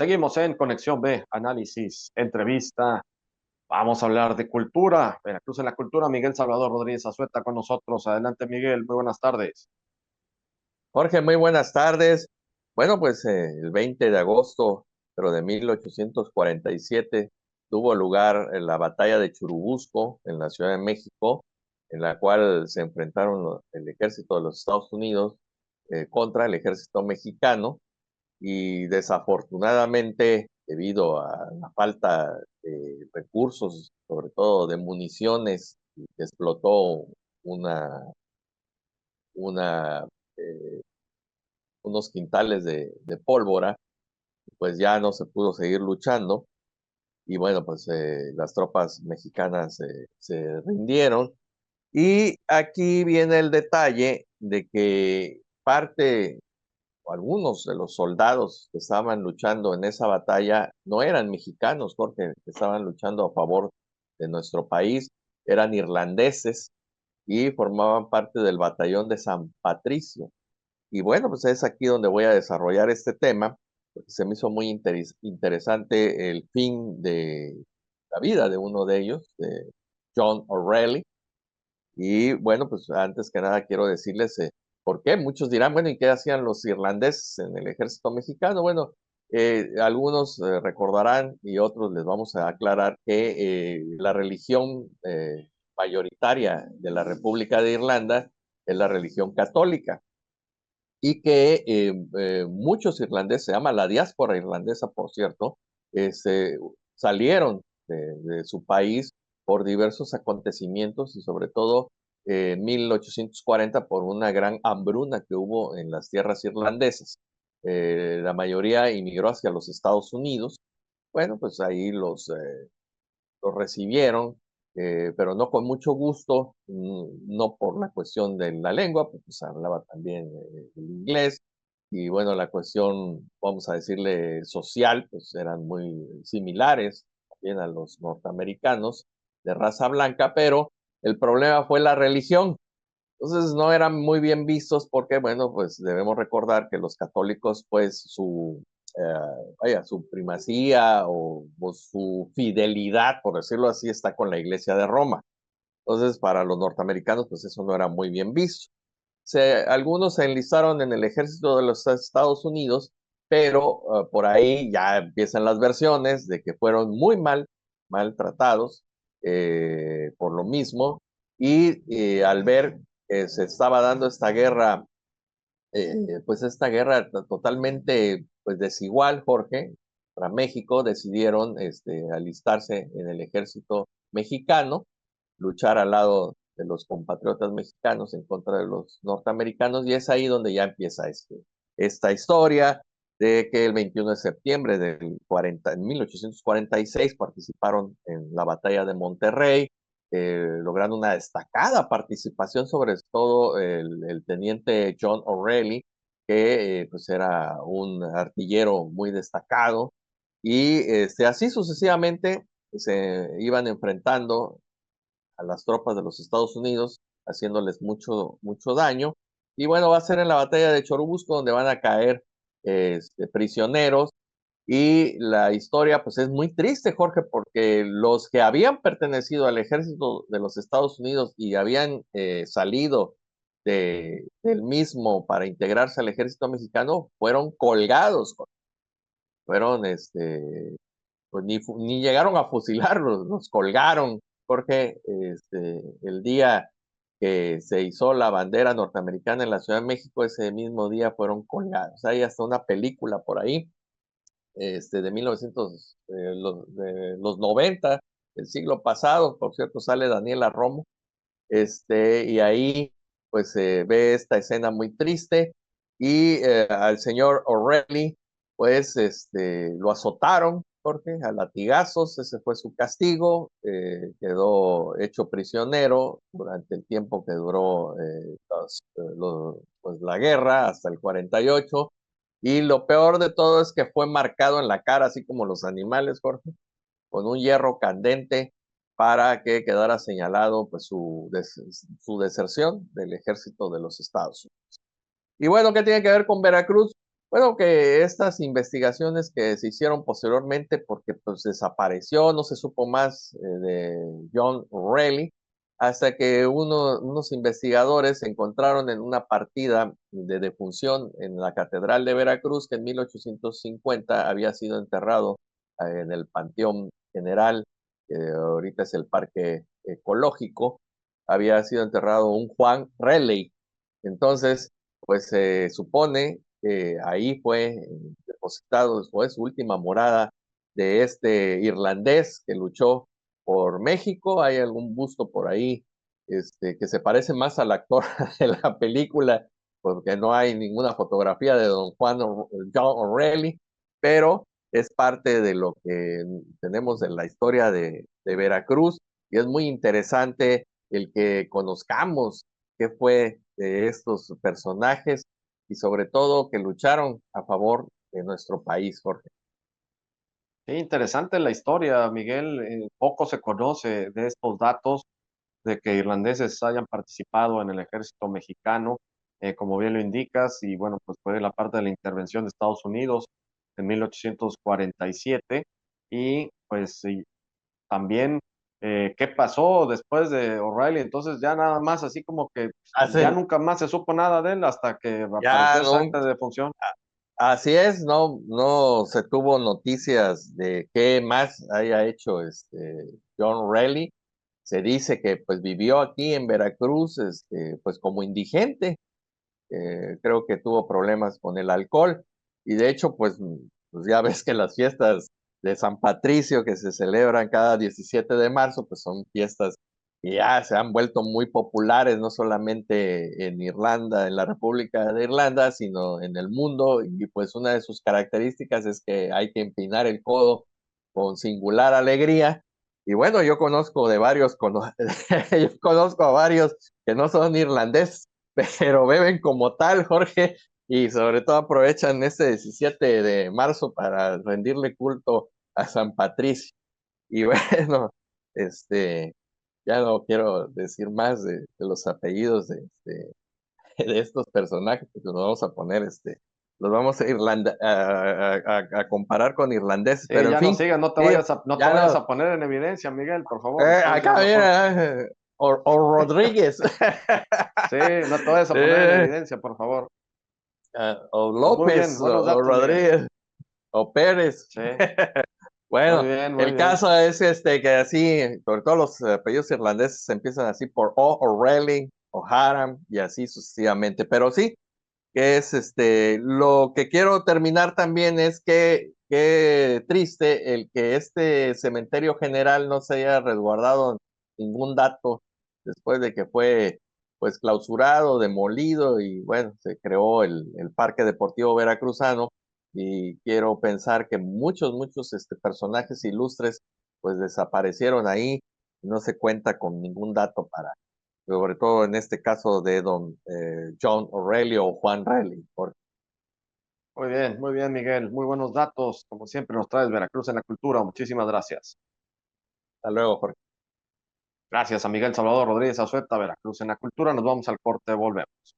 Seguimos en Conexión B, análisis, entrevista. Vamos a hablar de cultura. Veracruz en la cultura. Miguel Salvador Rodríguez Azueta con nosotros. Adelante, Miguel. Muy buenas tardes. Jorge, muy buenas tardes. Bueno, pues el 20 de agosto, pero de 1847, tuvo lugar la batalla de Churubusco en la Ciudad de México, en la cual se enfrentaron el ejército de los Estados Unidos contra el ejército mexicano y desafortunadamente, debido a la falta de recursos, sobre todo de municiones, explotó una, una eh, unos quintales de pólvora, pues ya no se pudo seguir luchando y bueno, pues las tropas mexicanas se rindieron. Y aquí viene el detalle de que parte o algunos de los soldados que estaban luchando en esa batalla no eran mexicanos, Jorge, que estaban luchando a favor de nuestro país, eran irlandeses y formaban parte del batallón de San Patricio. Y bueno, pues es aquí donde voy a desarrollar este tema, porque se me hizo muy interesante el fin de la vida de uno de ellos, de John O'Reilly. Y bueno, pues antes que nada quiero decirles por qué. Muchos dirán, bueno, ¿y qué hacían los irlandeses en el ejército mexicano? Bueno, algunos recordarán y otros les vamos a aclarar que la religión mayoritaria de la República de Irlanda es la religión católica y que muchos irlandeses, se llama la diáspora irlandesa, por cierto, se salieron de su país por diversos acontecimientos y sobre todo en 1840 por una gran hambruna que hubo en las tierras irlandesas. La mayoría emigró hacia los Estados Unidos. Bueno, pues ahí los recibieron, pero no con mucho gusto, no por la cuestión de la lengua, pues hablaba también el inglés, y bueno, la cuestión, vamos a decirle, social, pues eran muy similares también a los norteamericanos de raza blanca, pero el problema fue la religión. Entonces no eran muy bien vistos porque, bueno, pues debemos recordar que los católicos, pues su primacía o su fidelidad, por decirlo así, está con la Iglesia de Roma. Entonces, para los norteamericanos, pues eso no era muy bien visto. Algunos se enlistaron en el ejército de los Estados Unidos, pero por ahí ya empiezan las versiones de que fueron muy maltratados por lo mismo, y al ver que se estaba dando esta guerra, pues esta guerra totalmente pues desigual, Jorge, para México, decidieron alistarse en el ejército mexicano, luchar al lado de los compatriotas mexicanos en contra de los norteamericanos, y es ahí donde ya empieza esta historia de que el 21 de septiembre en 1846 participaron en la batalla de Monterrey, logrando una destacada participación, sobre todo el teniente John O'Reilly, que pues era un artillero muy destacado, y así sucesivamente se iban enfrentando a las tropas de los Estados Unidos, haciéndoles mucho daño. Y bueno, va a ser en la batalla de Churubusco donde van a caer prisioneros. Y la historia, pues es muy triste, Jorge, porque los que habían pertenecido al ejército de los Estados Unidos y habían salido del mismo para integrarse al ejército mexicano fueron colgados, fueron pues ni llegaron a fusilarlos, los colgaron, porque el día que se hizo la bandera norteamericana en la Ciudad de México, ese mismo día fueron colgados. Hay hasta una película por ahí, de 1900, de los 90, el siglo pasado, por cierto, sale Daniela Romo, y ahí pues se ve esta escena muy triste, y al señor O'Reilly pues lo azotaron, Jorge, a latigazos. Ese fue su castigo. Quedó hecho prisionero durante el tiempo que duró pues la guerra hasta el 48, y lo peor de todo es que fue marcado en la cara, así como los animales, Jorge, con un hierro candente, para que quedara señalado pues su deserción del ejército de los Estados Unidos. Y bueno, ¿qué tiene que ver con Veracruz? Bueno, que estas investigaciones que se hicieron posteriormente, porque pues desapareció, no se supo más de John O'Reilly, hasta que unos investigadores encontraron en una partida de defunción en la Catedral de Veracruz que en 1850 había sido enterrado en el Panteón General, que ahorita es el Parque Ecológico, había sido enterrado un Juan Raleigh. Entonces, pues se supone que ahí fue depositado, fue su última morada de este irlandés que luchó por México. Hay algún busto por ahí que se parece más al actor de la película, porque no hay ninguna fotografía de don John O'Reilly, pero es parte de lo que tenemos en la historia de Veracruz y es muy interesante el que conozcamos qué fue de estos personajes y sobre todo que lucharon a favor de nuestro país, Jorge. Sí, interesante la historia, Miguel. Poco se conoce de estos datos de que irlandeses hayan participado en el ejército mexicano, como bien lo indicas, y bueno, pues fue la parte de la intervención de Estados Unidos en 1847, y pues sí, también qué pasó después de O'Reilly. Entonces ya nada más así como que ya Hace, nunca más se supo nada de él hasta que ya apareció esa no, acta de defunción. así es, no se tuvo noticias de qué más haya hecho John Raleigh. Se dice que pues vivió aquí en Veracruz, pues como indigente. Creo que tuvo problemas con el alcohol y de hecho pues ya ves que las fiestas de San Patricio que se celebran cada 17 de marzo pues son fiestas que ya se han vuelto muy populares no solamente en Irlanda, en la República de Irlanda, sino en el mundo y pues una de sus características es que hay que empinar el codo con singular alegría y bueno, yo conozco de varios, yo conozco a varios que no son irlandeses pero beben como tal, Jorge, y sobre todo aprovechan este 17 de marzo para rendirle culto a San Patricio. Y bueno, este, ya no quiero decir más de los apellidos de estos personajes, porque nos vamos a poner, los vamos a comparar con irlandeses, Sí, pero en ya no fin, sigas, sí, no te ya vayas no, a poner en evidencia, Miguel, por favor, estamos ya acá mejor. mira, o Rodríguez, Sí, no te vayas a poner en sí, evidencia, por favor. o Pues muy bien, López, buenos o datos, Miguel. Rodríguez. O Pérez. Sí, muy Bueno, bien, muy el bien. caso es que así, sobre todo los apellidos irlandeses empiezan así por O'Reilly, O'Hara y así sucesivamente. Pero sí, que es lo que quiero terminar también es que qué triste el que este cementerio general no se haya resguardado ningún dato después de que fue pues clausurado, demolido y bueno, se creó el Parque Deportivo Veracruzano y quiero pensar que muchos personajes ilustres pues desaparecieron ahí y no se cuenta con ningún dato para sobre todo en este caso de don John O'Reilly o Juan Raleigh. Muy bien, Miguel. Muy buenos datos. Como siempre nos traes Veracruz en la cultura. Muchísimas gracias. Hasta luego, Jorge. Gracias a Miguel Salvador Rodríguez Azueta, Veracruz en la cultura. Nos vamos al corte, volvemos.